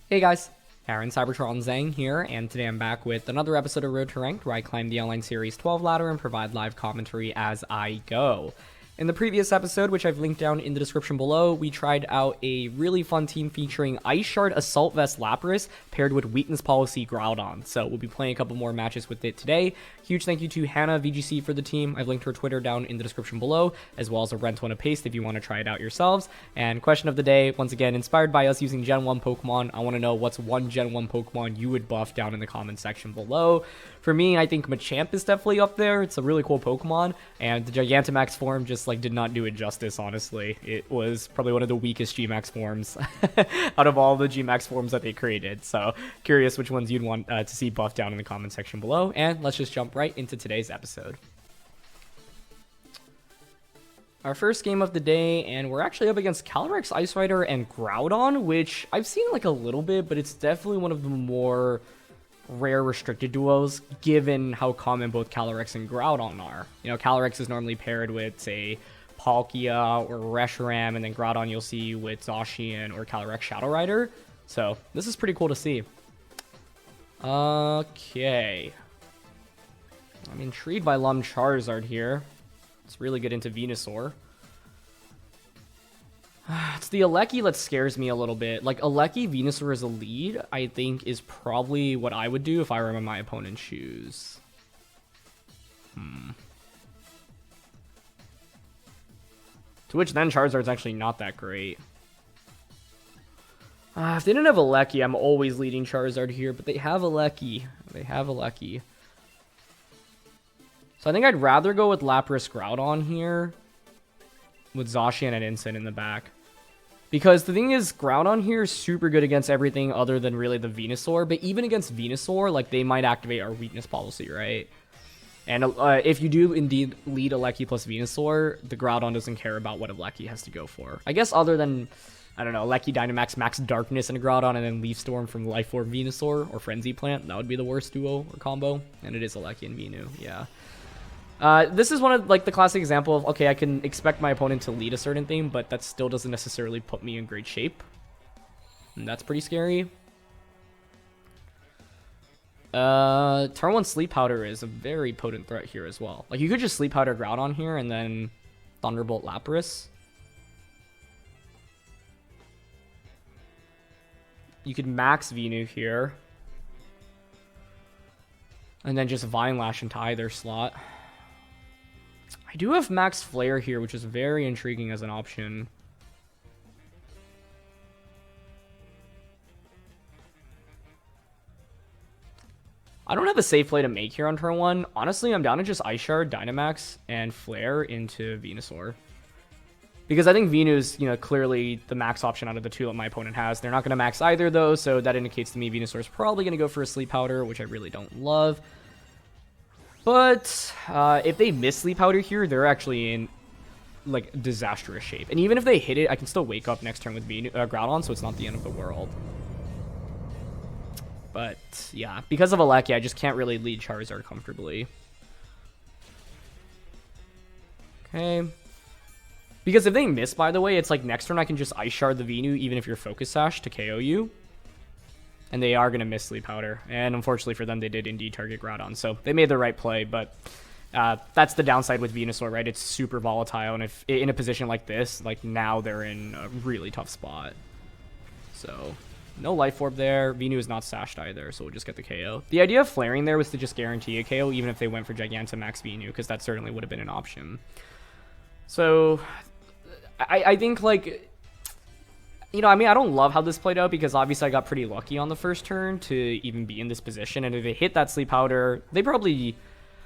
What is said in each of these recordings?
Hey guys, Aaron Cybertron Zhang here, and today I'm back with another episode of Road to Ranked, where I climb the online series 12 ladder and provide live commentary as I go. In the previous episode, which I've linked down in the description below, we tried out a really fun team featuring Ice Shard Assault Vest Lapras paired with Weakness Policy Groudon. So we'll be playing a couple more matches with it today. Huge thank you to Hannah VGC for the team. I've linked her Twitter down in the description below, as well as a rental and a paste if you want to try it out yourselves. And question of the day, once again, inspired by us using Gen 1 Pokemon, I want to know what's one Gen 1 Pokemon you would buff down in the comment section below. For me, I think Machamp is definitely up there. It's a really cool Pokemon, and the Gigantamax form just did not do it justice, honestly. It was probably one of the weakest Gmax forms out of all the Gmax forms that they created. So curious which ones you'd want to see buffed down in the comment section below, and let's just jump right into today's episode. Our first game of the day, and we're actually up against Calyrex, Ice Rider, and Groudon, which I've seen a little bit, but it's definitely one of the more rare restricted duos, given how common both Calyrex and Groudon are. You know, Calyrex is normally paired with, say, Palkia or Reshiram, and then Groudon you'll see with Zacian or Calyrex Shadow Rider. So this is pretty cool to see. Okay. I'm intrigued by Lum Charizard here. Let's really get into Venusaur. It's the Aleki that scares me a little bit. Aleki Venusaur as a lead, I think, is probably what I would do if I were in my opponent's shoes. To which then Charizard's actually not that great. If they didn't have Aleki, I'm always leading Charizard here, but they have Aleki. So I think I'd rather go with Lapras Groudon here, with Zacian and Incin in the back. Because the thing is, Groudon here is super good against everything other than really the Venusaur, but even against Venusaur, they might activate our weakness policy, right? And if you do indeed lead Aleki plus Venusaur, the Groudon doesn't care about what Aleki has to go for. I guess other than, I don't know, Aleki Dynamax Max Darkness and Groudon, and then Leaf Storm from Life Orb Venusaur, or Frenzy Plant, that would be the worst duo or combo. And it is Aleki and Venu, yeah. This is one of the classic example of, okay, I can expect my opponent to lead a certain thing, but that still doesn't necessarily put me in great shape. And that's pretty scary. Turn 1 Sleep Powder is a very potent threat here as well. You could just Sleep Powder Groudon here and then Thunderbolt Lapras. You could max Venu here. And then just Vine Lash into either slot. I do have Max Flare here, which is very intriguing as an option. I don't have a safe play to make here on turn 1. Honestly, I'm down to just Ice Shard, Dynamax, and Flare into Venusaur. Because I think Venu's, clearly the max option out of the two that my opponent has. They're not going to max either, though, so that indicates to me Venusaur's probably going to go for a Sleep Powder, which I really don't love. But if they miss Sleep Powder here, they're actually in disastrous shape. And even if they hit it, I can still wake up next turn with Groudon, so it's not the end of the world. But yeah, because of Aleki, I just can't really lead Charizard comfortably. Okay. Because if they miss, by the way, it's next turn I can just Ice Shard the Venu, even if you're Focus Sash, to KO you. And they are going to miss Sleep Powder. And unfortunately for them, they did indeed target Groudon. So they made the right play, but that's the downside with Venusaur, right? It's super volatile, and if in a position like this, now they're in a really tough spot. So no Life Orb there. Venu is not sashed either, so we'll just get the KO. The idea of flaring there was to just guarantee a KO, even if they went for Gigantamax Venu, because that certainly would have been an option. So I think I don't love how this played out, because obviously I got pretty lucky on the first turn to even be in this position. And if they hit that Sleep Powder, they probably,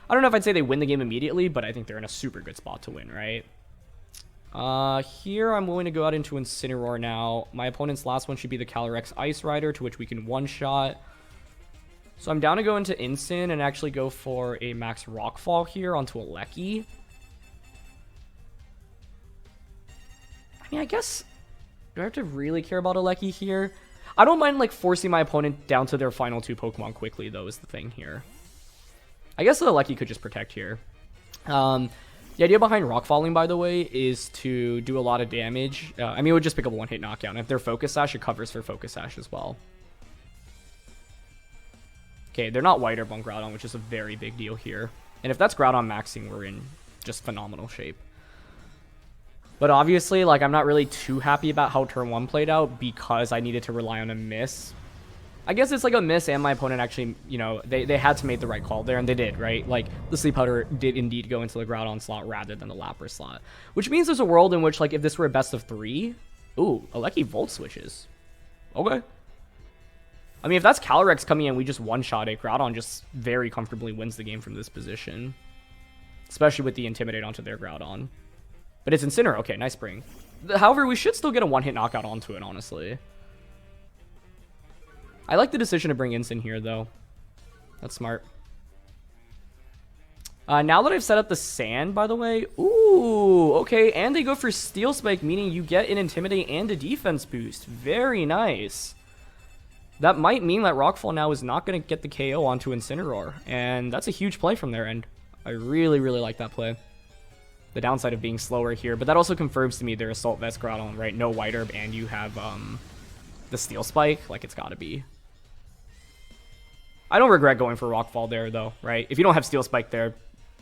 I don't know if I'd say they win the game immediately, but I think they're in a super good spot to win, right? Here I'm willing to go out into Incineroar now. My opponent's last one should be the Calyrex Ice Rider, to which we can one-shot. So I'm down to go into Incin and actually go for a Max Rockfall here onto Aleki. I guess, do I have to really care about Aleki here? I don't mind forcing my opponent down to their final 2 Pokemon quickly, though, is the thing here. I guess the Aleki could just protect here. The idea behind Rock Falling, by the way, is to do a lot of damage. It would just pick up a one-hit knockout. And if they're Focus Sash, it covers for Focus Sash as well. Okay, they're not White Herb on Groudon, which is a very big deal here. And if that's Groudon maxing, we're in just phenomenal shape. But obviously, like, I'm not really too happy about how turn 1 played out because I needed to rely on a miss. I guess it's like a miss, and my opponent actually, you know, they had to make the right call there, and they did, right? Like, the Sleep Powder did indeed go into the Groudon slot rather than the Lapras slot. Which means there's a world in which, like, if this were a best of 3... Ooh, Alecki Volt switches. Okay. I mean, if that's Calyrex coming in, we just one-shot it. Groudon just very comfortably wins the game from this position. Especially with the Intimidate onto their Groudon. But it's Incineroar. Okay, nice spring. However, we should still get a one-hit knockout onto it, honestly. I like the decision to bring Incin here, though. That's smart. Now that I've set up the Sand, by the way... Ooh, okay, and they go for Steel Spike, meaning you get an Intimidate and a defense boost. Very nice. That might mean that Rockfall now is not going to get the KO onto Incineroar, and that's a huge play from their end. I really, really like that play. The downside of being slower here, but that also confirms to me their Assault Vest Groudon, right? No White Herb, and you have the Steel Spike. Like, it's got to be. I don't regret going for Rockfall there, though, right? If you don't have Steel Spike there,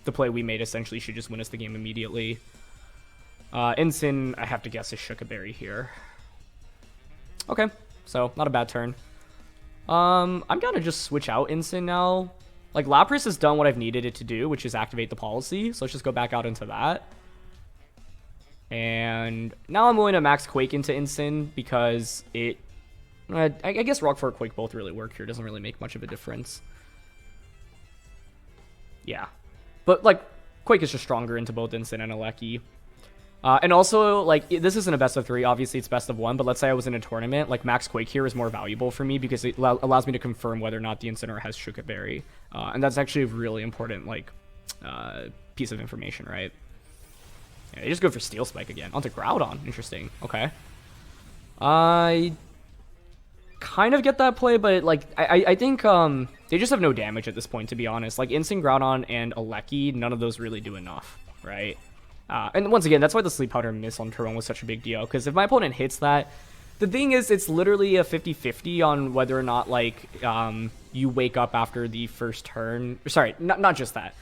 the play we made essentially should just win us the game immediately. Incin, I have to guess, is Shuka here. Okay, so not a bad turn. I'm gonna just switch out Incin now. Like, Lapras has done what I've needed it to do, which is activate the policy. So let's just go back out into that. And now I'm willing to max Quake into Incin because it... I guess Rock or Quake both really work here. Doesn't really make much of a difference. Yeah. But, like, Quake is just stronger into both Incin and Alecki. And also, like, this isn't a best of 3. Obviously, it's best of 1. But let's say I was in a tournament. Like, Max Quake here is more valuable for me because it allows me to confirm whether or not the Incineroar has Shuka Berry. And that's actually a really important, like, piece of information, right? Yeah, they just go for Steel Spike again. Onto Groudon. Interesting. Okay. I kind of get that play, but, like, I think they just have no damage at this point, to be honest. Like, Incin, Groudon, and Alecki, none of those really do enough, right? And once again, that's why the Sleep Powder miss on turn 1 was such a big deal, because if my opponent hits that, the thing is, it's literally a 50-50 on whether or not, like, you wake up after the first turn. Sorry, not just that.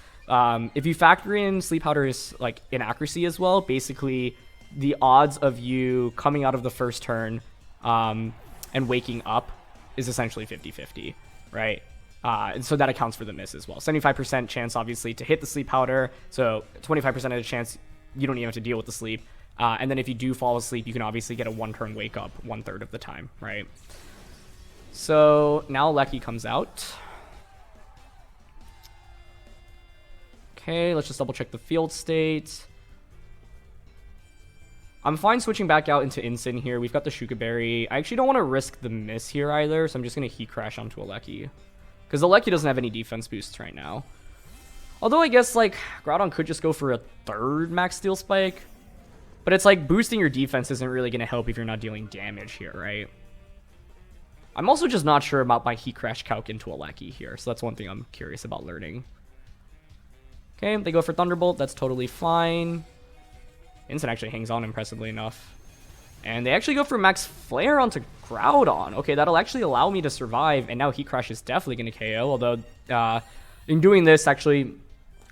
If you factor in Sleep Powder's, like, inaccuracy as well, basically, the odds of you coming out of the first turn and waking up is essentially 50-50, right? And so that accounts for the miss as well. 75% chance, obviously, to hit the Sleep Powder, so 25% of the chance you don't even have to deal with the sleep. And then if you do fall asleep, you can obviously get a one-turn wake up 1/3 of the time, right? So now Alecki comes out. Okay, let's just double check the field state. I'm fine switching back out into Incin here. We've got the Shuka Berry. I actually don't want to risk the miss here either, so I'm just going to Heat Crash onto Alecki. Because Alecki doesn't have any defense boosts right now. Although I guess, like, Groudon could just go for a 3rd Max Steel Spike. But it's like, boosting your defense isn't really going to help if you're not dealing damage here, right? I'm also just not sure about my Heat Crash calc into Alecki here, so that's one thing I'm curious about learning. Okay, they go for Thunderbolt. That's totally fine. Incin actually hangs on impressively enough. And they actually go for Max Flare onto Groudon. Okay, that'll actually allow me to survive, and now Heat Crash is definitely going to KO, although in doing this, actually,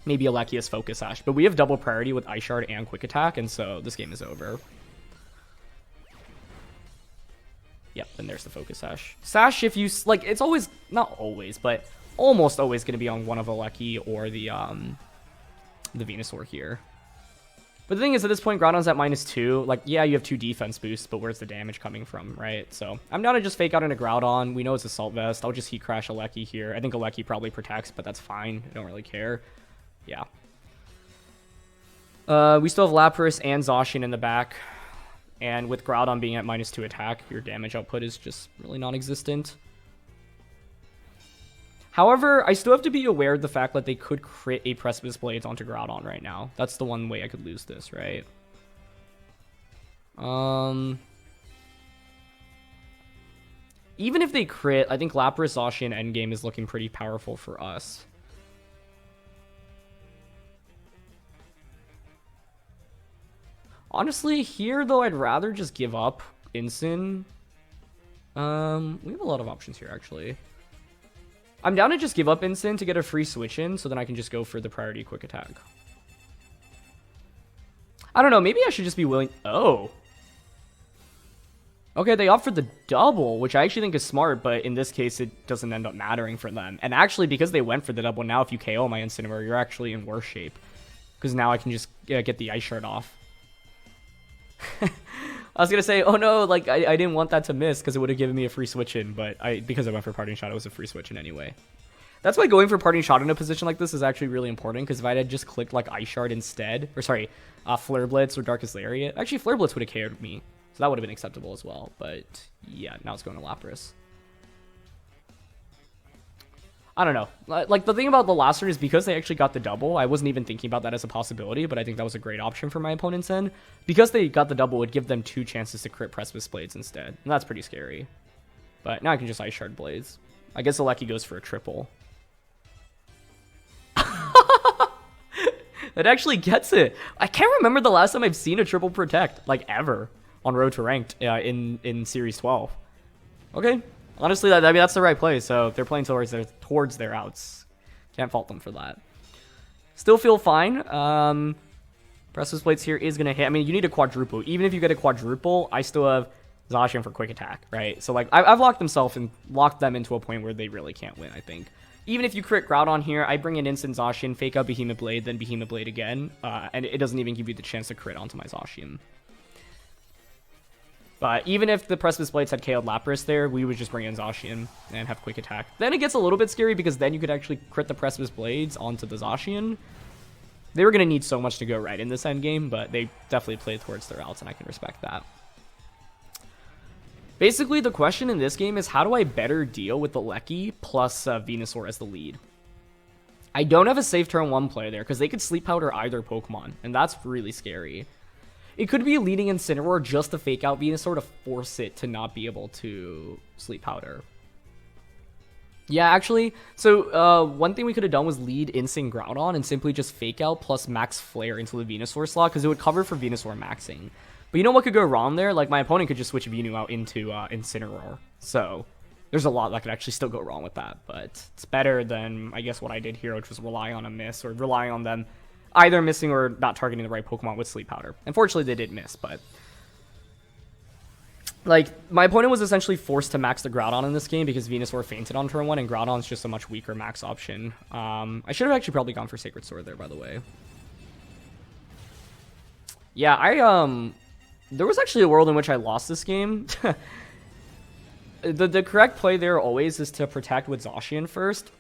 maybe Alecki has Focus Sash. But we have double priority with Ice Shard and Quick Attack, and so this game is over. Yep, and there's the Focus Sash. Sash, if you, like, it's always, not always, but almost always going to be on one of Alecki or the Venusaur here. But the thing is, at this point, Groudon's at -2. Like, yeah, you have 2 defense boosts, but where's the damage coming from, right? So I'm down to just fake out into Groudon. We know it's Assault Vest. I'll just Heat Crash Alecki here. I think Alecki probably protects, but that's fine. I don't really care. Yeah. We still have Lapras and Zacian in the back. And with Groudon being at -2 attack, your damage output is just really non-existent. However, I still have to be aware of the fact that they could crit a Precipice Blades onto Groudon right now. That's the one way I could lose this, right? Even if they crit, I think Lapras Zacian endgame is looking pretty powerful for us. Honestly, here, though, I'd rather just give up Incin. We have a lot of options here, actually. I'm down to just give up Instant to get a free switch in, so then I can just go for the priority quick attack. I don't know, maybe I should just be willing... Oh. Okay, they opt for the double, which I actually think is smart, but in this case, it doesn't end up mattering for them. And actually, because they went for the double, now if you KO my Incineroar, you're actually in worse shape. Because now I can just get the Ice Shard off. I was going to say, oh no, like, I didn't want that to miss, because it would have given me a free switch in, but because I went for Parting Shot, it was a free switch in anyway. That's why going for Parting Shot in a position like this is actually really important, because if I had just clicked, like, Ice Shard instead, or sorry, Flare Blitz or Darkest Lariat, actually, Flare Blitz would have KO'd me. So that would have been acceptable as well. But yeah, now it's going to Lapras. I don't know. Like, the thing about the last turn is because they actually got the double, I wasn't even thinking about that as a possibility, but I think that was a great option for my opponent's end. Because they got the double, it would give them 2 chances to crit Precipice Blades instead. And that's pretty scary. But now I can just Ice Shard Blades. I guess Gieleki goes for a triple. That actually gets it. I can't remember the last time I've seen a triple protect, like, ever. On Road to Ranked in Series 12. Okay. Honestly, I mean, that's the right play. So they're playing towards their outs. Can't fault them for that. Still feel fine. Precipice Blades here is going to hit. I mean, you need a quadruple. Even if you get a quadruple, I still have Zacian for quick attack, right? So, like, I've locked them into a point where they really can't win, I think. Even if you crit Groudon here, I bring in Instant Zacian, fake out Behemoth Blade, then Behemoth Blade again. And it doesn't even give you the chance to crit onto my Zacian. But even if the Precipice Blades had KO'd Lapras there, we would just bring in Zacian and have quick attack. Then it gets a little bit scary because then you could actually crit the Precipice Blades onto the Zacian. They were going to need so much to go right in this endgame, but they definitely played towards their outs, and I can respect that. Basically, the question in this game is how do I better deal with the Gieleki plus Venusaur as the lead? I don't have a safe turn 1 play there because they could Sleep Powder either Pokemon, and that's really scary. It could be leading Incineroar just to fake out Venusaur to force it to not be able to Sleep Powder. Yeah, actually, so one thing we could have done was lead Instinct Groudon and simply just fake out plus Max Flare into the Venusaur slot because it would cover for Venusaur maxing. But you know what could go wrong there? Like, my opponent could just switch Venu out into Incineroar. So there's a lot that could actually still go wrong with that. But it's better than, I guess, what I did here, which was rely on a miss or rely on them either missing or not targeting the right Pokemon with Sleep Powder. Unfortunately, they did miss, but like, my opponent was essentially forced to max the Groudon in this game because Venusaur fainted on turn 1, and Groudon's just a much weaker max option. I should have actually probably gone for Sacred Sword there, by the way. Yeah, there was actually a world in which I lost this game. The correct play there always is to protect with Zacian first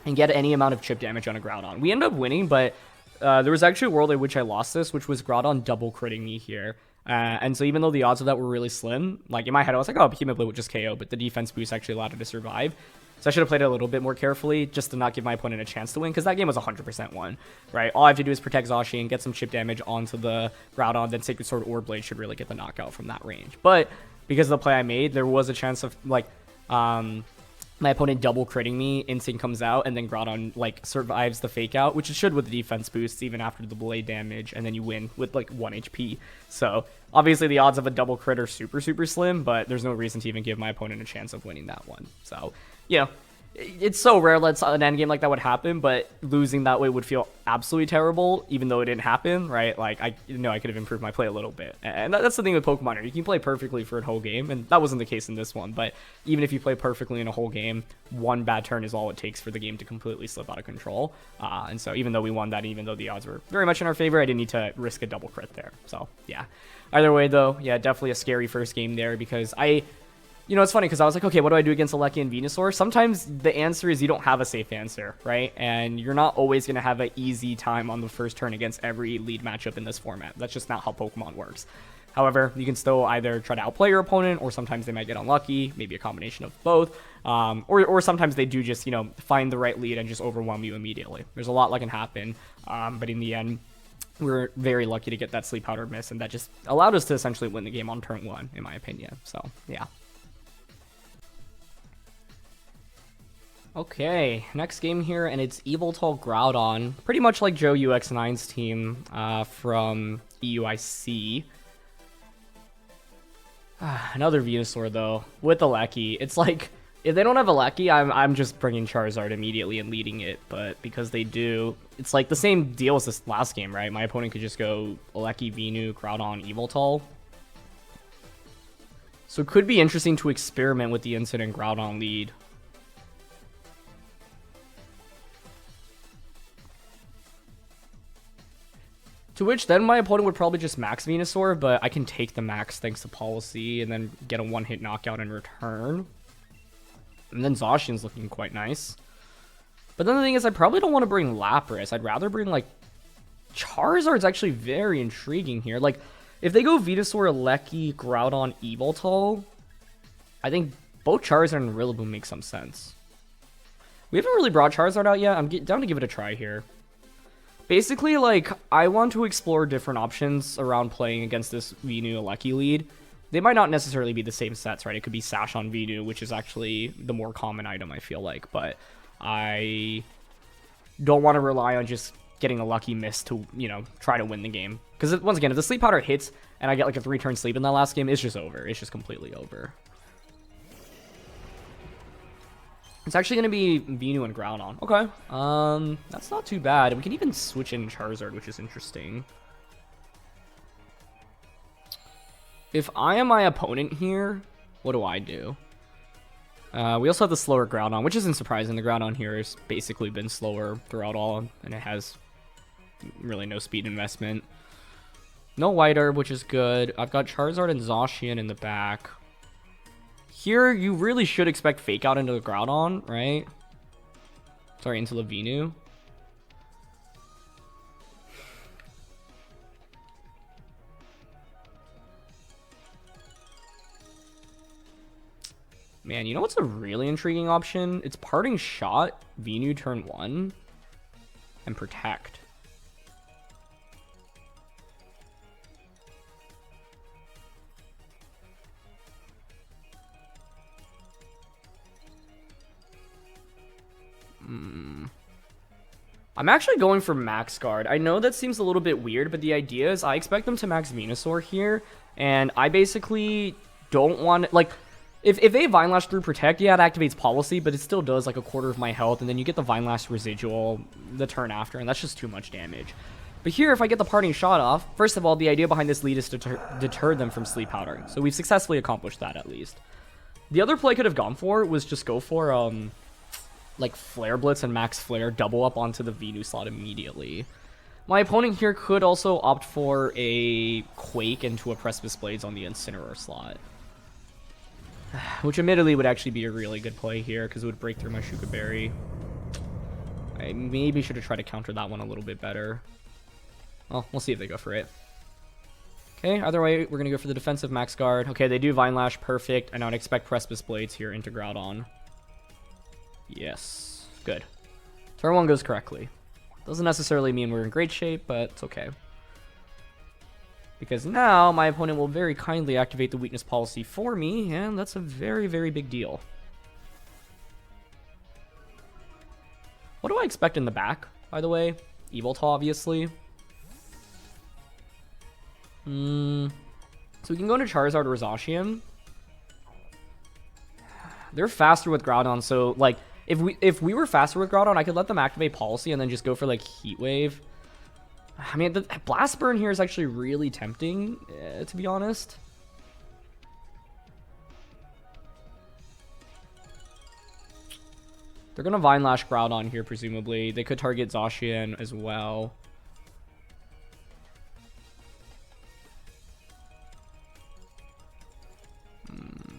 and get any amount of chip damage on a Groudon. We ended up winning, but there was actually a world in which I lost this, which was Groudon double critting me here. And so even though the odds of that were really slim, like in my head I was like, oh, Behemoth Blade would just KO, but the defense boost actually allowed it to survive. So I should have played it a little bit more carefully just to not give my opponent a chance to win, because that game was 100% won, right? All I have to do is protect Zacian, get some chip damage onto the Groudon, then Sacred Sword or Blade should really get the knockout from that range. But because of the play I made, there was a chance of, like, my opponent double critting me, Instinct comes out, and then Groudon, like, survives the fake out, which it should with the defense boosts even after the blade damage, and then you win with, like, 1 HP. So, obviously the odds of a double crit are super, super slim, but there's no reason to even give my opponent a chance of winning that one. So, you know, it's so rare that an endgame like that would happen, but losing that way would feel absolutely terrible, even though it didn't happen, right? Like, I know I could have improved my play a little bit. And that's the thing with Pokemon. You can play perfectly for a whole game, and that wasn't the case in this one, but even if you play perfectly in a whole game, one bad turn is all it takes for the game to completely slip out of control. And so even though we won that, even though the odds were very much in our favor, I didn't need to risk a double crit there. So, yeah. Either way, though, yeah, definitely a scary first game there, because you know, it's funny because I was like, okay, what do I do against Gieleki and Venusaur? Sometimes the answer is you don't have a safe answer, right? And you're not always going to have an easy time on the first turn against every lead matchup in this format. That's just not how Pokemon works. However, you can still either try to outplay your opponent, or sometimes they might get unlucky, maybe a combination of both. Or sometimes they do just, you know, find the right lead and just overwhelm you immediately. There's a lot that can happen, but in the end, we were very lucky to get that Sleep Powder miss, and that just allowed us to essentially win the game on turn 1, in my opinion. So, yeah. Okay, next game here, and it's Yveltal Groudon, pretty much like Joe UX9's team from EUIC. Another Venusaur, though, with the Gieleki. It's like, If they don't have a Lucky, I'm just bringing Charizard immediately and leading it. But because they do, it's like the same deal as this last game, right? My opponent could just go Lucky, Venu, Groudon, Yveltal. So it could be interesting to experiment with the Incident Groudon lead. To which then my opponent would probably just max Venusaur, but I can take the max thanks to policy and then get a one-hit knockout in return. And then Zacian's looking quite nice. But then the thing is, I probably don't want to bring Lapras. I'd rather bring, like, Charizard's actually very intriguing here. Like, if they go Venusaur, Lecky, Groudon, Yveltal, I think both Charizard and Rillaboom make some sense. We haven't really brought Charizard out yet. I'm down to give it a try here. Basically, like, I want to explore different options around playing against this Venu Lecky lead. They might not necessarily be the same sets, right? It could be Sash on Venu, which is actually the more common item, I feel like. But I don't want to rely on just getting a lucky miss to, you know, try to win the game. Because, once again, if the Sleep Powder hits and I get, like, a 3-turn sleep in that last game, it's just over. It's just completely over. It's actually going to be Venu and Groudon. Okay. That's not too bad. We can even switch in Charizard, which is interesting. If I am my opponent here, what do? We also have the slower Groudon, which isn't surprising. The Groudon here has basically been slower throughout all, and it has really no speed investment. No White Herb, which is good. I've got Charizard and Zacian in the back. Here, you really should expect Fake Out into the Groudon, right? Sorry, into the Venu. Man, you know what's a really intriguing option? It's Parting Shot, Venu turn 1, and Protect. I'm actually going for Max Guard. I know that seems a little bit weird, but the idea is I expect them to Max Venusaur here, and I basically don't want... Like, if they Vine Lash through Protect, yeah, it activates Policy, but it still does like a quarter of my health, and then you get the Vine Lash residual the turn after, and that's just too much damage. But here, if I get the Parting Shot off, first of all, the idea behind this lead is to deter them from Sleep Powdering, so we've successfully accomplished that at least. The other play I could have gone for was just go for, like, Flare Blitz and Max Flare, double up onto the Venu slot immediately. My opponent here could also opt for a Quake into a Precipice Blades on the Incineroar slot. Which admittedly would actually be a really good play here, because it would break through my Shuka Berry. I maybe should have tried to counter that one a little bit better. Well, we'll see if they go for it. Okay, either way, we're going to go for the defensive Max Guard. Okay, they do Vine Lash, perfect, and I would expect Precipice Blades here into Groudon. Yes, good. Turn 1 goes correctly. Doesn't necessarily mean we're in great shape, but it's okay. Because now my opponent will very kindly activate the weakness policy for me, and that's a very, very big deal. What do I expect in the back, by the way? Yveltal, obviously. So we can go into Charizard or Zacian. They're faster with Groudon, so, like, if we were faster with Groudon, I could let them activate Policy and then just go for, like, Heat Wave. I mean, the Blast Burn here is actually really tempting, to be honest. They're going to Vine Lash Groudon here, presumably. They could target Zacian as well.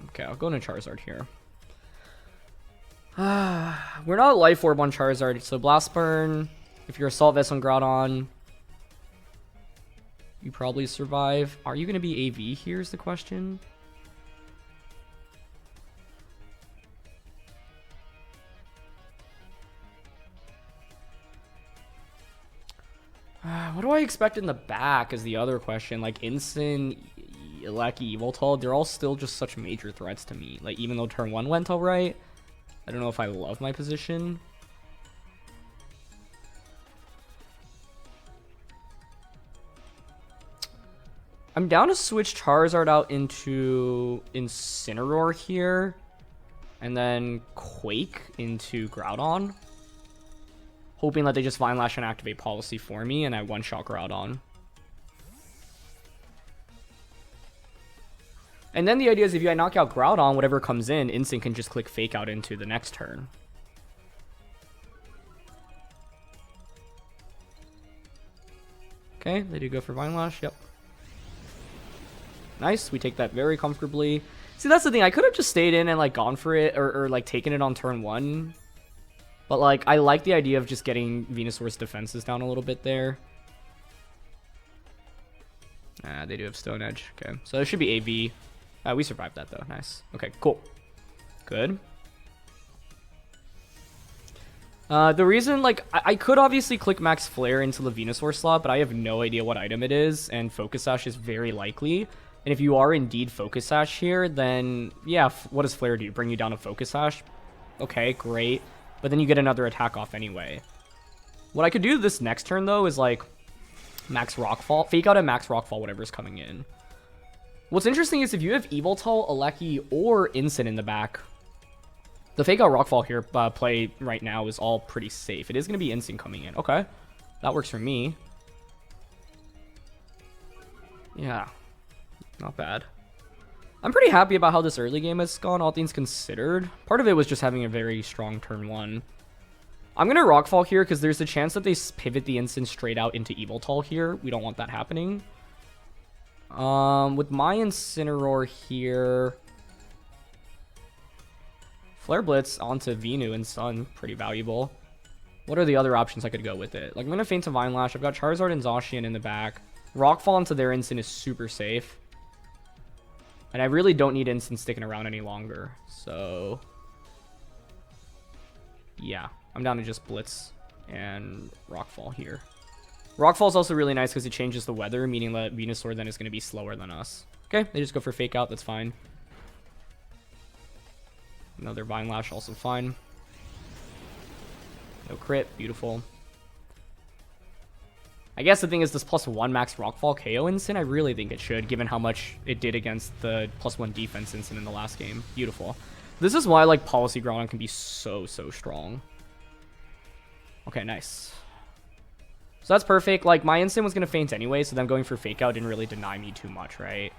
Okay, I'll go into Charizard here. We're not Life Orb on Charizard, so Blast Burn. If you're Assault Vest on Groudon, you probably survive. Are you going to be AV here is the question. What do I expect in the back is the other question. Like Incin, Yveltal, Yveltal, they're all still just such major threats to me. Like even though turn 1 went alright, I don't know if I love my position. I'm down to switch Charizard out into Incineroar here. And then Quake into Groudon. Hoping that they just Vine Lash and activate Policy for me, and I one-shot Groudon. And then the idea is if I knock out Groudon, whatever comes in, Instinct can just click Fake Out into the next turn. Okay, they do go for Vine Lash, yep. Nice, we take that very comfortably. See, that's the thing, I could have just stayed in and like gone for it, or like taken it on turn 1. But like, I like the idea of just getting Venusaur's defenses down a little bit there. Ah, they do have Stone Edge. Okay, so it should be AV. We survived that though, nice. Okay, cool. Good. The reason, like, I could obviously click Max Flare into the Venusaur slot, but I have no idea what item it is, and Focus Sash is very likely. And if you are indeed Focus Sash here, then, yeah, what does Flare do? Bring you down to Focus Sash? Okay, great. But then you get another attack off anyway. What I could do this next turn, though, is, like, Max Rockfall. Fake Out and Max Rockfall, whatever's coming in. What's interesting is if you have Yveltal, Aleki, or Incin in the back, the Fake Out Rockfall here play right now is all pretty safe. It is going to be Instinct coming in. Okay, that works for me. Yeah, not bad. I'm pretty happy about how this early game has gone, all things considered. Part of it was just having a very strong turn 1. I'm going to Rockfall here because there's a chance that they pivot the Instant straight out into Yveltal here. We don't want that happening. With my Incineroar here, Flare Blitz onto Venu and Sun, pretty valuable. What are the other options I could go with it? Like, I'm going to feint to Vine Lash. I've got Charizard and Zacian in the back. Rockfall into their Instant is super safe. And I really don't need Instant sticking around any longer. So, yeah. I'm down to just Blitz and Rockfall here. Rockfall is also really nice because it changes the weather, meaning that Venusaur then is going to be slower than us. Okay, they just go for Fake Out. That's fine. Another Vine Lash, also fine. No crit. Beautiful. I guess the thing is this +1 Max Rockfall KO Instant. I really think it should, given how much it did against the +1 defense Instant in the last game. Beautiful. This is why, like, Policy Groudon can be so strong. Okay, nice. So that's perfect. Like, my Instant was going to feint anyway, so them going for Fake Out didn't really deny me too much, right?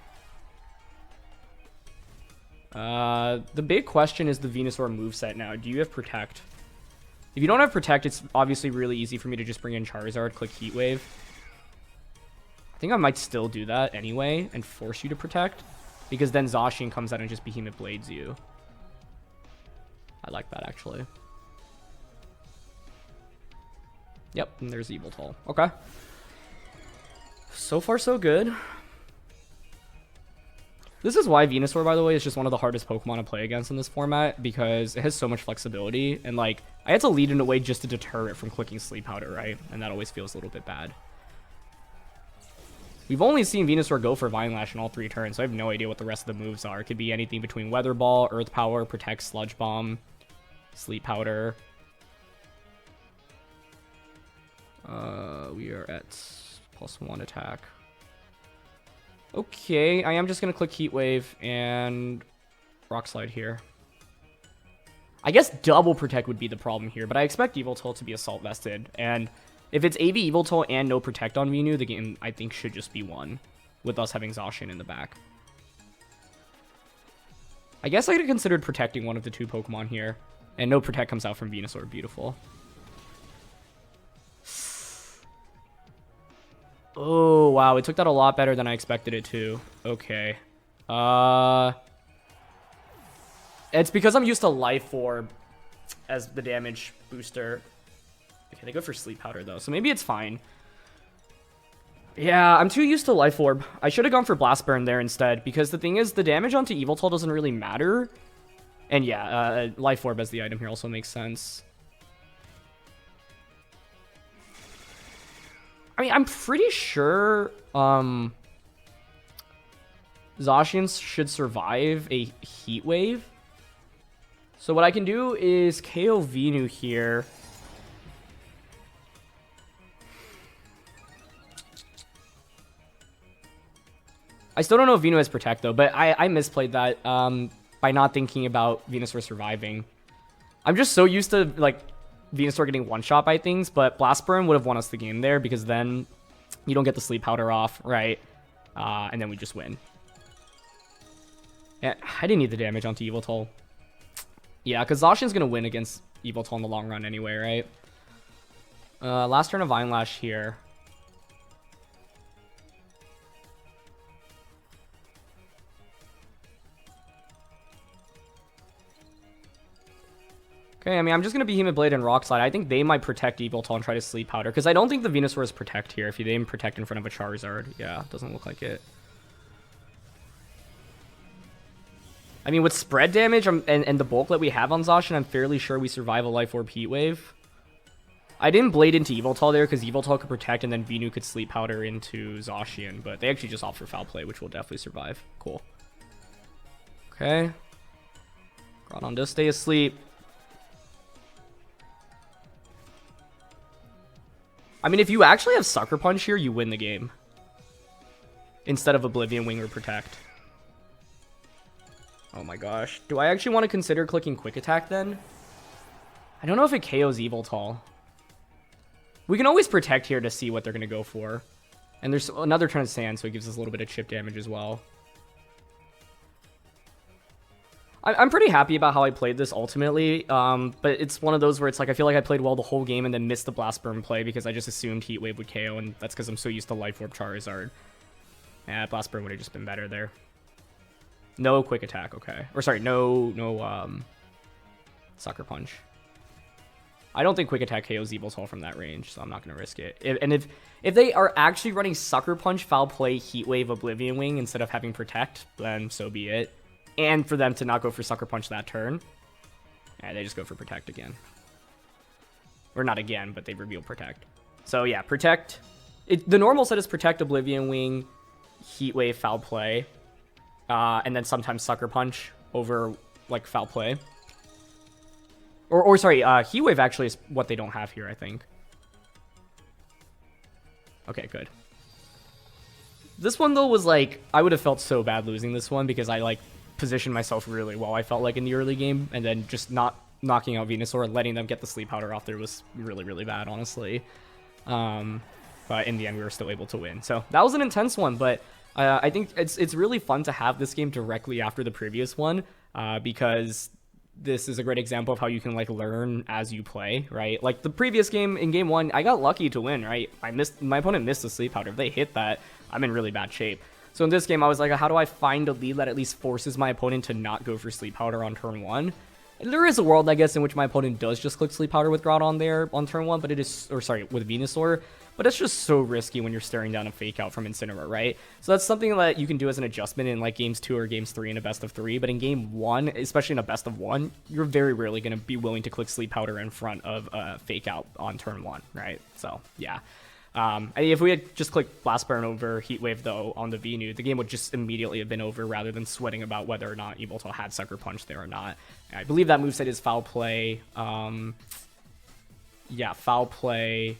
The big question is the Venusaur moveset now. Do you have Protect? If you don't have Protect, it's obviously really easy for me to just bring in Charizard, click Heat Wave. I think I might still do that anyway and force you to Protect, because then Zacian comes out and just Behemoth Blades you. I like that, actually. Yep, and there's Yveltal. Okay. So far, so good. This is why Venusaur, by the way, is just one of the hardest Pokemon to play against in this format, because it has so much flexibility, and, like, I had to lead in a way just to deter it from clicking Sleep Powder, right? And that always feels a little bit bad. We've only seen Venusaur go for Vine Lash in all 3 turns, so I have no idea what the rest of the moves are. It could be anything between Weather Ball, Earth Power, Protect, Sludge Bomb, Sleep Powder. We are at +1 attack. Okay, I am just going to click Heat Wave and Rock Slide here. I guess double Protect would be the problem here, but I expect Yveltal to be Assault Vested. And if it's AV Yveltal and no Protect on Venu, the game, I think, should just be won, with us having Zacian in the back. I guess I could have considered protecting one of the 2 Pokemon here, and no Protect comes out from Venusaur. Beautiful. Oh, wow. It took that a lot better than I expected it to. Okay. It's because I'm used to Life Orb as the damage booster. Okay, they go for Sleep Powder, though, so maybe it's fine. Yeah, I'm too used to Life Orb. I should have gone for Blast Burn there instead, because the thing is, the damage onto Yveltal doesn't really matter. And yeah, Life Orb as the item here also makes sense. I mean, I'm pretty sure Zacian should survive a Heat Wave. So what I can do is KO Venu here. I still don't know if Venu has Protect, though, but I misplayed that. by not thinking about Venusaur surviving. I'm just so used to, like, Venusaur getting one-shot by things, but Blast Burn would have won us the game there because then you don't get the Sleep Powder off, right? And then we just win. Yeah, I didn't need the damage onto Yveltal. Yeah, because Zacian's going to win against Yveltal in the long run anyway, right? Last turn of Vine Lash here. Okay, I mean, I'm just going to Behemoth Blade and Rock Slide. I think they might protect Yveltal and try to Sleep Powder, because I don't think the Venusaur is protect here if you didn't protect in front of a Charizard. Yeah, doesn't look like it. I mean, with spread damage and the bulk that we have on Zacian, I'm fairly sure we survive a Life Orb Heat Wave. I didn't Blade into Yveltal there, because Yveltal could protect, and then Venu could Sleep Powder into Zacian, but they actually just opt for Foul Play, which will definitely survive. Cool. Okay. Groudon does stay asleep. I mean, if you actually have Sucker Punch here, you win the game. Instead of Oblivion Wing or Protect. Oh my gosh. Do I actually want to consider clicking Quick Attack then? I don't know if it KOs Yveltal. We can always Protect here to see what they're going to go for. And there's another turn of Sand, so it gives us a little bit of chip damage as well. I'm pretty happy about how I played this ultimately, but it's one of those where it's like I feel like I played well the whole game and then missed the Blast Burn play because I just assumed Heat Wave would KO, and that's because I'm so used to Life Orb Charizard. Yeah, Blast Burn would have just been better there. No Quick Attack, okay. Or sorry, no Sucker Punch. I don't think Quick Attack KOs Yveltal from that range, so I'm not going to risk it. If they are actually running Sucker Punch, Foul Play, Heat Wave, Oblivion Wing instead of having Protect, then so be it. And for them to not go for Sucker Punch that turn, yeah, they just go for Protect again. Or not again, but they reveal Protect. So yeah, Protect. The normal set is Protect, Oblivion Wing, Heat Wave, Foul Play, and then sometimes Sucker Punch over like Foul Play. Or sorry, Heat Wave actually is what they don't have here, I think. Okay, good. This one though was like, I would have felt so bad losing this one because I like positioned myself really well, I felt like, in the early game, and then just not knocking out Venusaur and letting them get the Sleep Powder off there was really, really bad, honestly. But in the end, we were still able to win. So that was an intense one, but I think it's really fun to have this game directly after the previous one, because this is a great example of how you can like learn as you play, right? Like the previous game, in game 1, I got lucky to win, right? My opponent missed the Sleep Powder. If they hit that, I'm in really bad shape. So in this game, I was like, how do I find a lead that at least forces my opponent to not go for Sleep Powder on turn 1? And there is a world, I guess, in which my opponent does just click Sleep Powder with Groudon there on turn 1, but it is, or sorry, with Venusaur, but it's just so risky when you're staring down a Fake Out from Incineroar, right? So that's something that you can do as an adjustment in like games 2 or games 3 in a best of 3, but in game 1, especially in a best of 1, you're very rarely going to be willing to click Sleep Powder in front of a Fake Out on turn 1, right? So, yeah. If we had just clicked Blast Burn over Heat Wave, though, on the Venu, the game would just immediately have been over rather than sweating about whether or not Yveltal had Sucker Punch there or not. I believe that moveset is Foul Play. Yeah, Foul Play.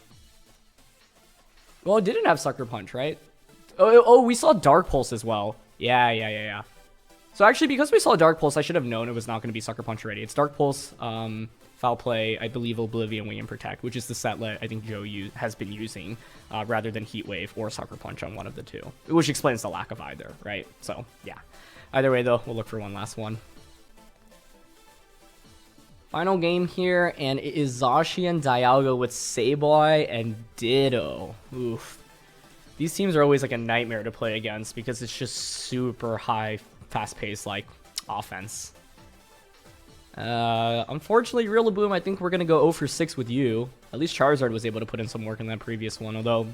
Well, it didn't have Sucker Punch, right? Oh, we saw Dark Pulse as well. Yeah. So actually, because we saw Dark Pulse, I should have known it was not going to be Sucker Punch already. It's Dark Pulse, Foul Play, I believe Oblivion Wing and Protect, which is the setlet I think Joe has been using, rather than Heat Wave or Sucker Punch on one of the two, which explains the lack of either, right? So, yeah. Either way, though, we'll look for one last one. Final game here, and it is Zacian Dialga with Sableye and Ditto. Oof. These teams are always like a nightmare to play against because it's just super high, fast-paced, like, offense. Unfortunately, Rillaboom, I think we're going to go 0 for 6 with you. At least Charizard was able to put in some work in that previous one, although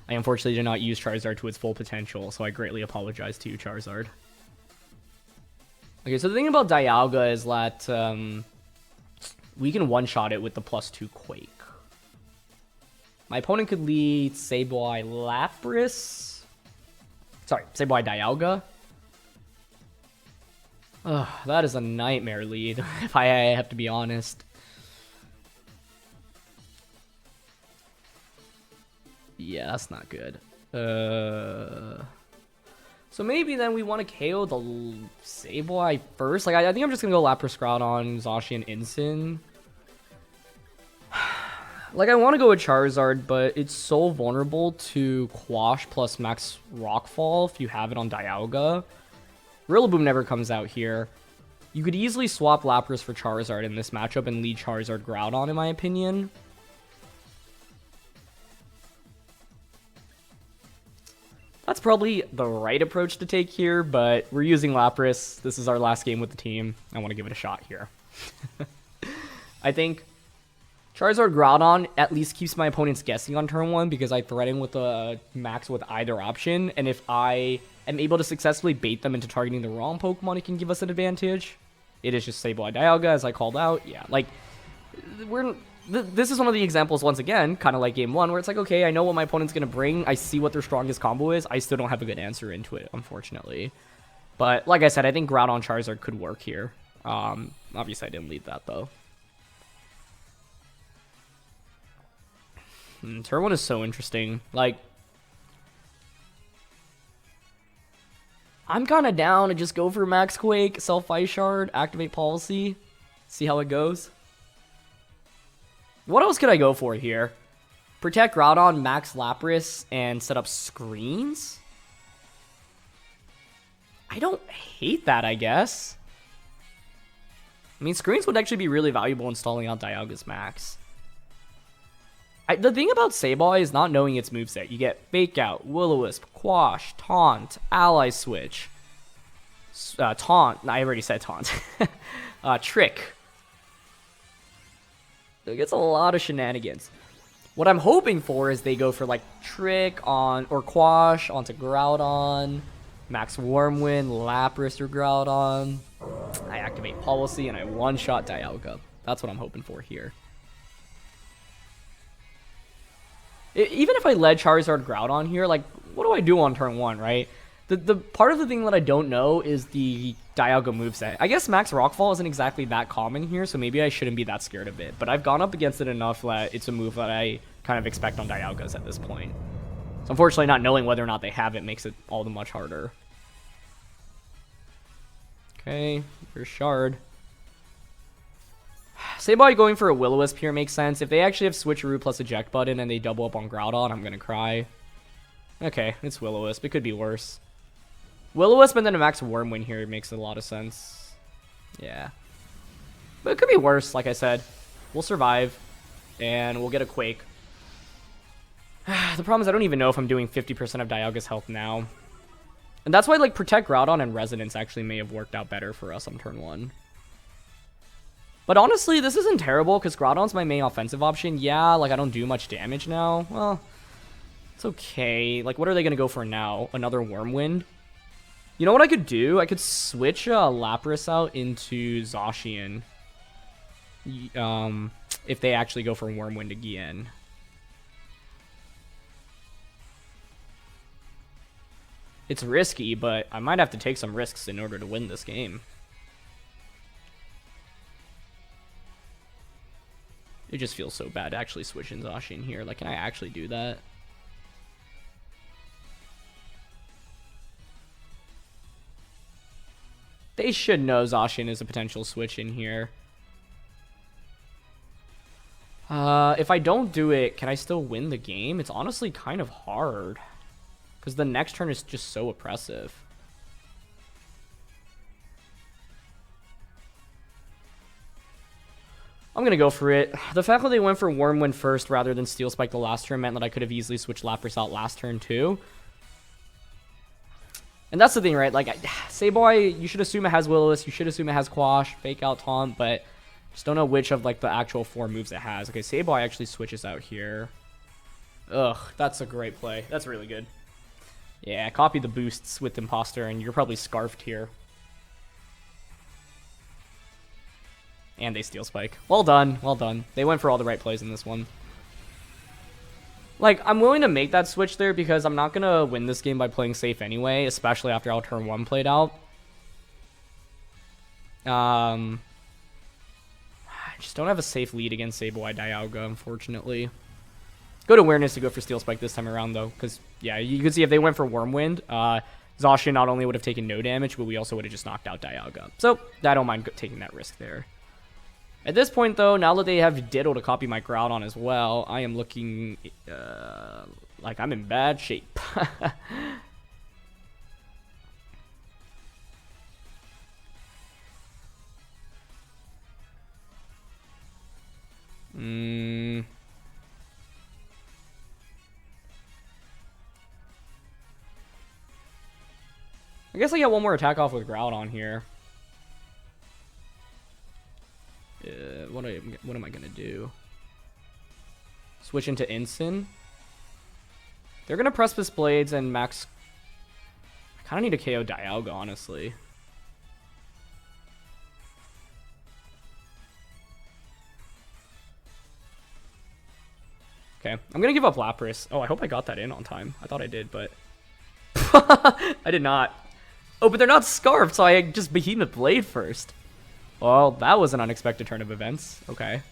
I unfortunately did not use Charizard to its full potential, so I greatly apologize to you, Charizard. Okay, so the thing about Dialga is that we can one-shot it with the +2 Quake. My opponent could lead Sableye Lapras. Sorry, Sableye Dialga. Ugh, that is a nightmare lead, if I have to be honest. Yeah, that's not good. So maybe then we want to KO the Sableye first. Like, I think I'm just going to go Lapras, Groudon, Zacian, Incin. Like, I want to go with Charizard, but it's so vulnerable to Quash plus Max Rockfall if you have it on Dialga. Rillaboom never comes out here. You could easily swap Lapras for Charizard in this matchup and lead Charizard Groudon, in my opinion. That's probably the right approach to take here, but we're using Lapras. This is our last game with the team. I want to give it a shot here. I think Charizard Groudon at least keeps my opponents guessing on turn 1 because I threaten with a max with either option, and if I am able to successfully bait them into targeting the wrong Pokemon, it can give us an advantage. It is just Sableye Dialga, as I called out. Yeah, like, this is one of the examples, once again, kind of like game 1, where it's like, okay, I know what my opponent's going to bring. I see what their strongest combo is. I still don't have a good answer into it, unfortunately. But like I said, I think Groudon Charizard could work here. Obviously, I didn't lead that, though. Turn 1 is so interesting. Like, I'm kind of down to just go for Max Quake, Self-Ice Shard, activate Policy, see how it goes. What else could I go for here? Protect Groudon, Max Lapras, and set up screens? I don't hate that, I guess. I mean, screens would actually be really valuable installing out Dialga's Max. The thing about Sableye is not knowing its moveset. You get Fake Out, Will-O-Wisp, Quash, Taunt, Ally Switch, Taunt. I already said Taunt. Trick. It gets a lot of shenanigans. What I'm hoping for is they go for like Trick on or Quash onto Groudon, Max Wormwind, Lapras or Groudon. I activate Policy and I one-shot Dialga. That's what I'm hoping for here. Even if I led Charizard Groudon here, like, what do I do on turn 1, right? The part of the thing that I don't know is the Dialga moveset. I guess Max Rockfall isn't exactly that common here, so maybe I shouldn't be that scared of it. But I've gone up against it enough that it's a move that I kind of expect on Dialgas at this point. So unfortunately, not knowing whether or not they have it makes it all the much harder. Okay, here's Shard. Sableye going for a Will-O-Wisp here makes sense. If they actually have Switcheroo plus Eject Button and they double up on Groudon, I'm going to cry. Okay, it's Will-O-Wisp. It could be worse. Will-O-Wisp and then a Max Wormwind here makes a lot of sense. Yeah. But it could be worse, like I said. We'll survive, and we'll get a Quake. The problem is I don't even know if I'm doing 50% of Dialga's health now. And that's why, like, Protect Groudon and Resonance actually may have worked out better for us on turn 1. But honestly, this isn't terrible, because Groudon's my main offensive option. Yeah, like, I don't do much damage now. Well, it's okay. Like, what are they going to go for now? Another Wormwind? You know what I could do? I could switch Lapras out into Zacian. If they actually go for Wormwind again. It's risky, but I might have to take some risks in order to win this game. It just feels so bad to actually switch in Zacian here. Like, can I actually do that? They should know Zacian is a potential switch in here. If I don't do it, can I still win the game? It's honestly kind of hard. Because the next turn is just so oppressive. I'm going to go for it. The fact that they went for Wormwind first rather than Steel Spike the last turn meant that I could have easily switched Lapras out last turn too. And that's the thing, right? Like, Sableye, you should assume it has Will-O-Wisp, you should assume it has Quash, Fake Out, Taunt, but just don't know which of, like, the actual 4 moves it has. Okay, Sableye actually switches out here. Ugh, that's a great play. That's really good. Yeah, copy the boosts with Imposter, and you're probably scarfed here. And they Steel Spike. Well done, well done. They went for all the right plays in this one. Like, I'm willing to make that switch there because I'm not going to win this game by playing safe anyway, especially after how turn 1 played out. I just don't have a safe lead against Sableye Dialga, unfortunately. Good awareness to go for Steel Spike this time around, though, because, yeah, you can see if they went for Wormwind, Zacian not only would have taken no damage, but we also would have just knocked out Dialga. So I don't mind taking that risk there. At this point, though, now that they have Ditto to copy my Groudon as well, I am looking like I'm in bad shape. I guess I get one more attack off with Groudon here. What am I gonna do? Switch into Incin. They're gonna Precipice Blades and max. I kind of need to KO Dialga, honestly. Okay, I'm gonna give up Lapras. Oh, I hope I got that in on time. I thought I did, but I did not. Oh, but they're not Scarfed, so I just Behemoth Blade first. Well, that was an unexpected turn of events. Okay.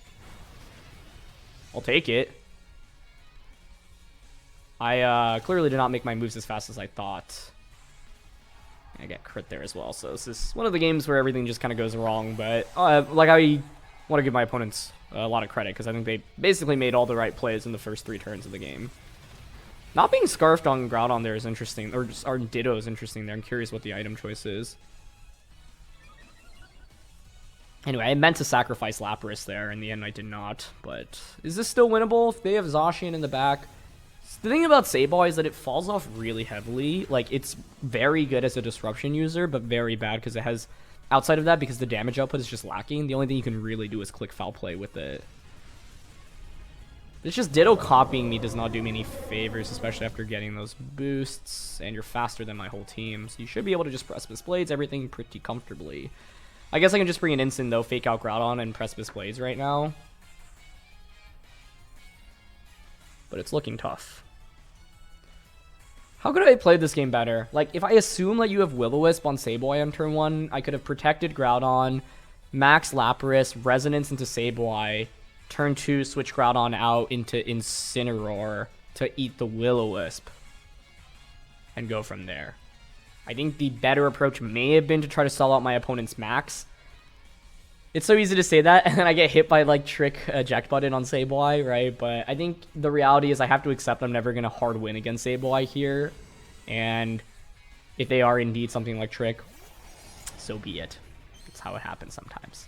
I'll take it. I clearly did not make my moves as fast as I thought. I get crit there as well, so this is one of the games where everything just kind of goes wrong, but like I want to give my opponents a lot of credit, because I think they basically made all the right plays in the first 3 turns of the game. Not being Scarfed on Groudon there is interesting, or just our Ditto is interesting there. I'm curious what the item choice is. Anyway, I meant to sacrifice Lapras there. In the end, I did not. But is this still winnable if they have Zacian in the back? The thing about Sableye is that it falls off really heavily. Like, it's very good as a disruption user, but very bad because it has... Outside of that, because the damage output is just lacking, the only thing you can really do is click foul play with it. It's just Ditto copying me does not do me any favors, especially after getting those boosts. And you're faster than my whole team, so you should be able to just Precipice Blades everything pretty comfortably. I guess I can just bring an Incin, though, fake out Groudon and Precipice Blades right now. But it's looking tough. How could I have played this game better? Like, if I assume that you have Will-O-Wisp on Sableye on turn 1, I could have protected Groudon, max Lapras, Resonance into Sableye, turn 2, switch Groudon out into Incineroar to eat the Will-O-Wisp, and go from there. I think the better approach may have been to try to stall out my opponent's max. It's so easy to say that, and then I get hit by, like, trick eject button on Sableye, right? But I think the reality is I have to accept I'm never going to hard win against Sableye here. And if they are indeed something like trick, so be it. That's how it happens sometimes.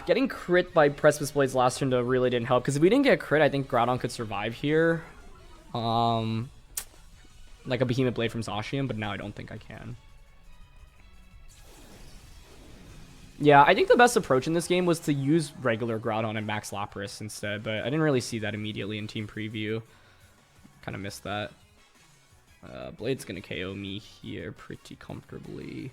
Getting crit by Precipice Blades last turn, though, really didn't help. Because if we didn't get crit, I think Groudon could survive here. Like a Behemoth Blade from Zacian, but now I don't think I can. Yeah, I think the best approach in this game was to use regular Groudon and max Lapras instead, but I didn't really see that immediately in team preview. Kind of missed that. Blade's going to KO me here pretty comfortably.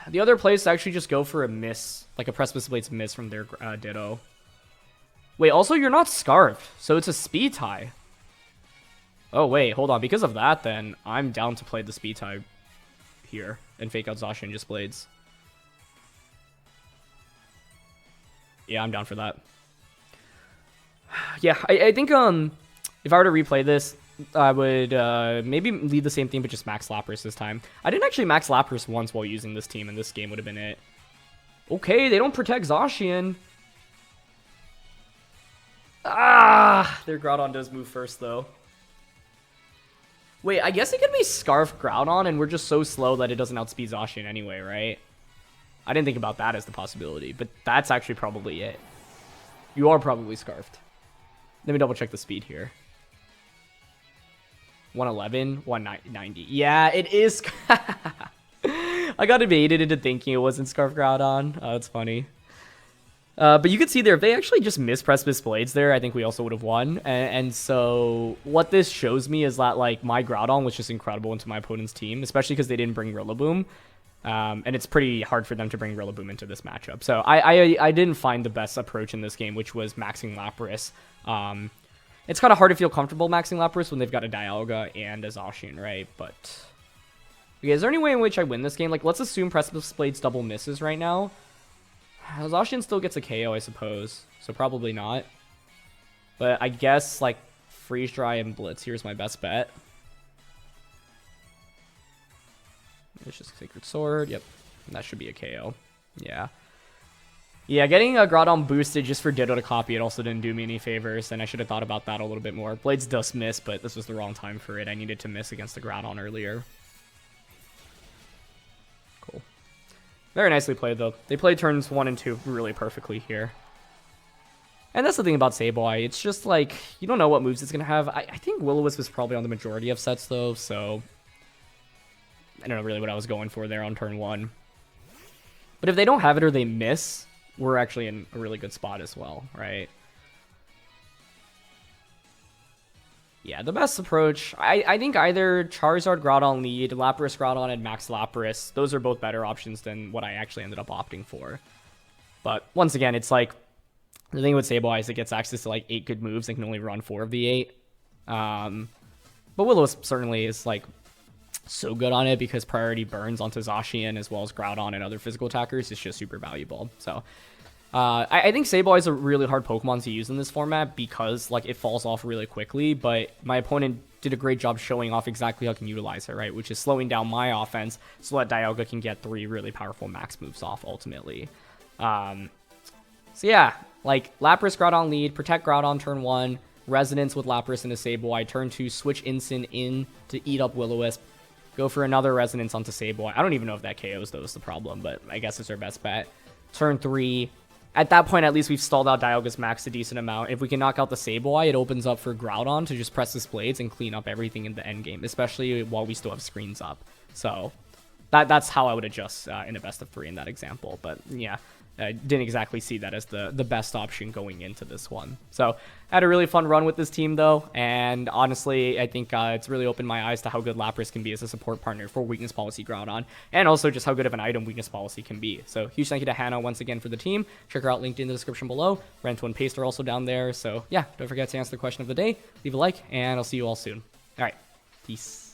The other place to actually just go for a miss, like a Precipice Blades miss from their Ditto. Wait, also you're not Scarfed, so it's a speed tie. Oh wait, hold on. Because of that, then I'm down to play the speed tie here and fake out Zacian just Blades. Yeah, I'm down for that. Yeah, I think if I were to replay this, I would maybe lead the same thing, but just max Lapras this time. I didn't actually max Lapras once while using this team, and this game would have been it. Okay, they don't protect Zacian. Their Groudon does move first, though. Wait, I guess it could be Scarf Groudon, and we're just so slow that it doesn't outspeed Zacian anyway, right? I didn't think about that as the possibility, but that's actually probably it. You are probably Scarfed. Let me double check the speed here. 111, 190. Yeah, it is. I got baited into thinking it wasn't Scarf Groudon. Oh, it's funny. But you can see there, if they actually just missed Precipice Blades there, I think we also would have won. And so what this shows me is that, like, my Groudon was just incredible into my opponent's team, especially because they didn't bring Rillaboom. And it's pretty hard for them to bring Rillaboom into this matchup. So I didn't find the best approach in this game, which was maxing Lapras. It's kind of hard to feel comfortable maxing Lapras when they've got a Dialga and a Zacian, right? But okay, is there any way in which I win this game? Like, let's assume Precipice Blades double misses right now. Zacian still gets a KO, I suppose. So probably not. But I guess, like, Freeze Dry and Blitz. Here's my best bet. It's just Sacred Sword. Yep. That should be a KO. Yeah. Yeah, getting a Groudon boosted just for Ditto to copy it also didn't do me any favors, and I should have thought about that a little bit more. Blades does miss, but this was the wrong time for it. I needed to miss against the Groudon earlier. Cool. Very nicely played, though. They played turns 1 and 2 really perfectly here. And that's the thing about Sableye. It's just like, you don't know what moves it's going to have. I think Will-O-Wisp was probably on the majority of sets, though, so I don't know really what I was going for there on turn 1. But if they don't have it or they miss, we're actually in a really good spot as well, right? Yeah, the best approach, I think either Charizard Groudon lead, Lapras Groudon, and Max Lapras. Those are both better options than what I actually ended up opting for. But once again, it's like, the thing with Sableye is it gets access to like 8 good moves and can only run 4 of the 8. But Will-O-Wisp certainly is like so good on it because priority burns onto Zacian as well as Groudon and other physical attackers is just super valuable. So I think Sableye is a really hard Pokemon to use in this format because like it falls off really quickly, but my opponent did a great job showing off exactly how I can utilize it, right? Which is slowing down my offense so that Dialga can get 3 really powerful max moves off ultimately. So yeah, like Lapras Groudon lead, protect Groudon turn 1, Resonance with Lapras into Sableye, turn 2, switch Incin in to eat up Will-O-Wisp, go for another Resonance onto Sableye. I don't even know if that KOs though is the problem, but I guess it's our best bet. Turn 3, at that point at least we've stalled out Dialga's max a decent amount. If we can knock out the Sableye, it opens up for Groudon to just press his blades and clean up everything in the end game, especially while we still have screens up. So that's how I would adjust in a best of 3 in that example, but yeah. I didn't exactly see that as the best option going into this one. So I had a really fun run with this team, though. And honestly, I think it's really opened my eyes to how good Lapras can be as a support partner for Weakness Policy Groudon. And also just how good of an item Weakness Policy can be. So huge thank you to Hannah once again for the team. Check her out linked in the description below. Rento and Paste are also down there. So yeah, don't forget to answer the question of the day. Leave a like, and I'll see you all soon. All right. Peace.